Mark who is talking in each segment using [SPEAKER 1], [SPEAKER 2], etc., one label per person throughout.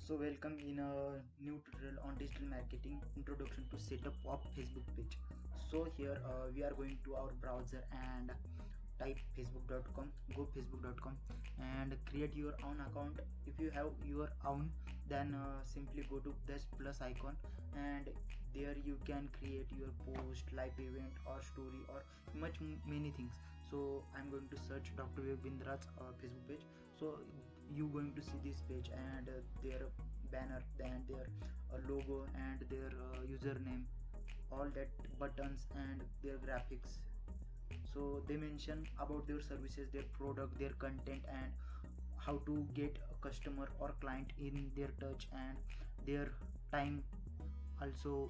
[SPEAKER 1] So welcome in a new tutorial on digital marketing introduction to setup of Facebook page. So here we are going to our browser and type facebook.com, go facebook.com and create your own account. If you have your own, then simply go to this plus icon and there you can create your post, live event or story or many things. So I'm going to search Dr. Bindra's Facebook page. So you going to see this page and their banner, then their logo and their username, all that buttons and their graphics. So they mention about their services, their product, their content, and how to get a customer or client in their touch and their time. Also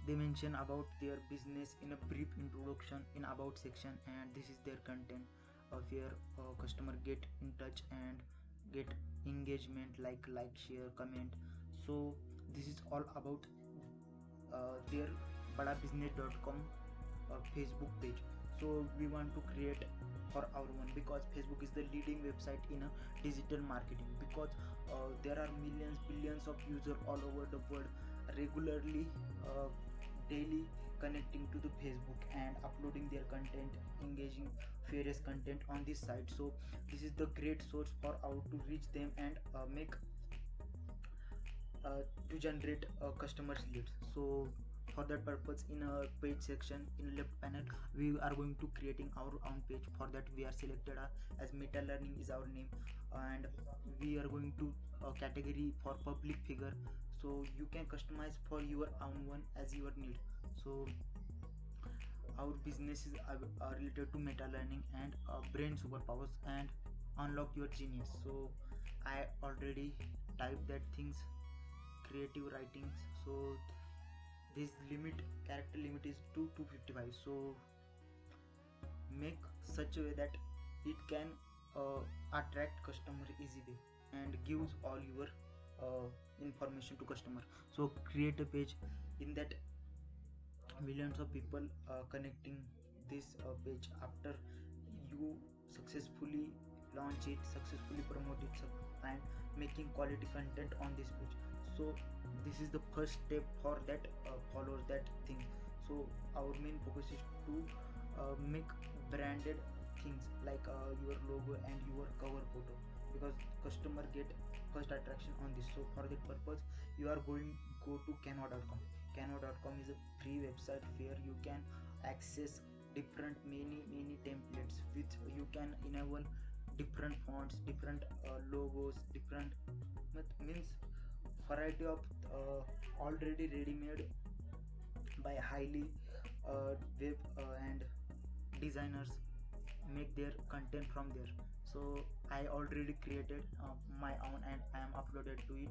[SPEAKER 1] they mention about their business in a brief introduction in about section, and this is their content of where customer get in touch and get engagement like share comment. So this is all about their badabusiness.com Facebook page. So we want to create for our one because Facebook is the leading website in digital marketing, because there are millions billions of users all over the world regularly daily connecting to the Facebook and uploading their content, engaging various content on this site. So this is the great source for how to reach them and make to generate customers leads. So for that purpose, in a page section in left panel we are going to creating our own page. For that we are selected as Meta Learning is our name, and we are going to category for public figure, so you can customize for your own one as your need. So our business is related to meta learning and brain superpowers and unlock your genius. So I already typed that things, creative writings. So this limit, character limit is to 255. So make such a way that it can attract customer easily and gives all your information to customer. So create a page in that millions of people connecting this page after you successfully launch it, successfully promote it, and making quality content on this page. So this is the first step for that follows that thing. So our main focus is to make branded things like your logo and your cover photo, because customer get first attraction on this. So for that purpose you are going go to canva.com. Canva.com is a free website where you can access different many templates, which you can enable different fonts, different logos, different means variety of already ready-made by highly web and designers make their content from there. So I already created my own and I am uploaded to it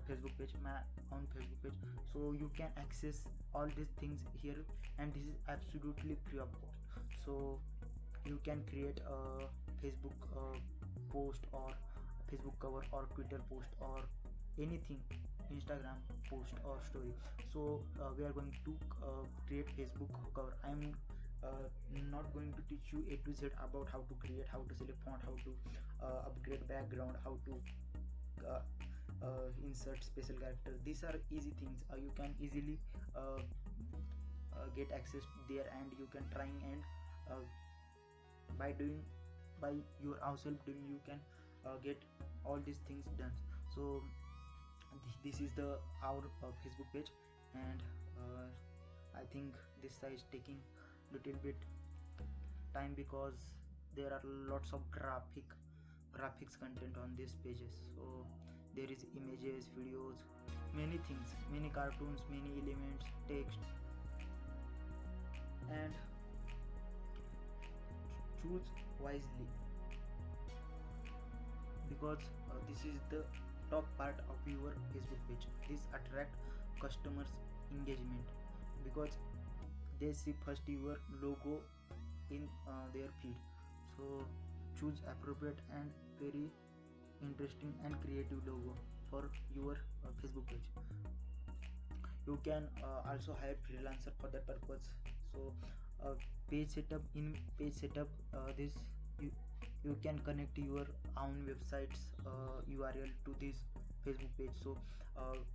[SPEAKER 1] Facebook page, my own Facebook page. So you can access all these things here, and this is absolutely free of cost. So you can create a Facebook post or Facebook cover or Twitter post or anything, Instagram post or story. So we are going to create Facebook cover. I am not going to teach you A to Z about how to create, how to select font, how to upgrade background, how to insert special character. These are easy things you can easily get access there, and you can trying and by doing by your ourself doing you can get all these things done. So this is the our Facebook page, and I think this is taking little bit time because there are lots of graphics content on these pages. So there is images, videos, many things, many cartoons, many elements, text, and choose wisely, because this is the top part of your Facebook page. This attract customers engagement because they see first your logo in their feed. So choose appropriate and very interesting and creative logo for your Facebook page. You can also hire freelancer for that purpose. So page setup, in page setup this you can connect your own websites URL to this Facebook page. So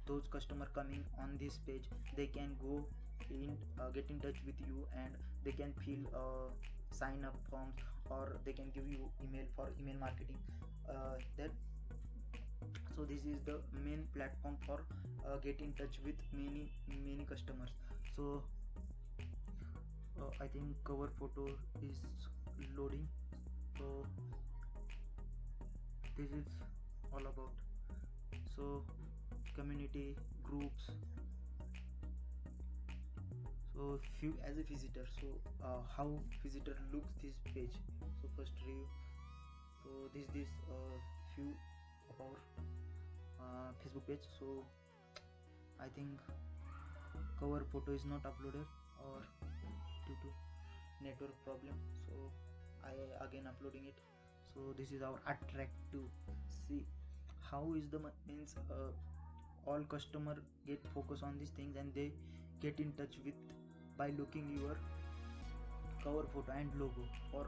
[SPEAKER 1] those customer coming on this page, they can go in get in touch with you, and they can fill sign up forms, or they can give you email for email marketing. That So this is the main platform for get in touch with many customers. So I think cover photo is loading. So this is all about. So community groups. So few as a visitor, so how visitor looks this page. So first review. So this few of our Facebook page. So I think cover photo is not uploaded, or due to network problem, so I again uploading it. So this is our attractive. See how is the means all customer get focus on these things, and they get in touch with by looking your cover photo and logo, or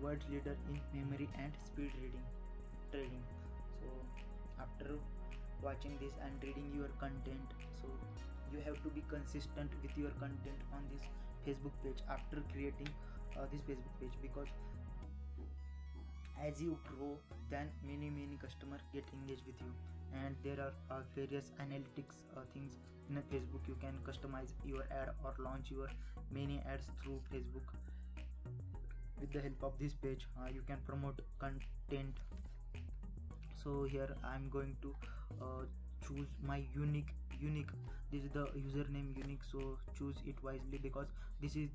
[SPEAKER 1] world leader in memory and speed reading trading. So after watching this and reading your content, so you have to be consistent with your content on this Facebook page after creating this Facebook page, because as you grow, then many customer get engaged with you, and there are various analytics things in a Facebook. You can customize your ad or launch your many ads through Facebook. With the help of this page, you can promote content. So here I'm going to choose my unique. This is the username unique, so choose it wisely, because this is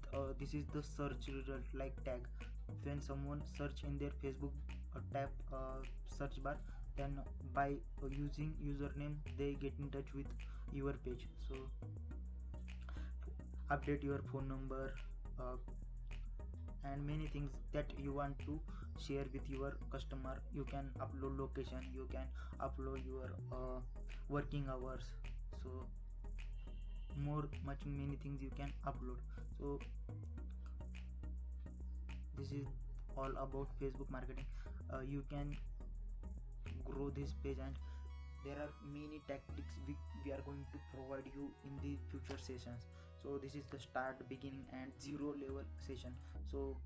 [SPEAKER 1] the search result like tag. When someone search in their Facebook tab search bar, then by using username they get in touch with your page. So update your phone number, and many things that you want to share with your customer. You can upload location, you can upload your working hours. So many things you can upload. So this is all about Facebook marketing. You can grow this page, and there are many tactics we are going to provide you in the future sessions. So this is the start, beginning and zero level session. So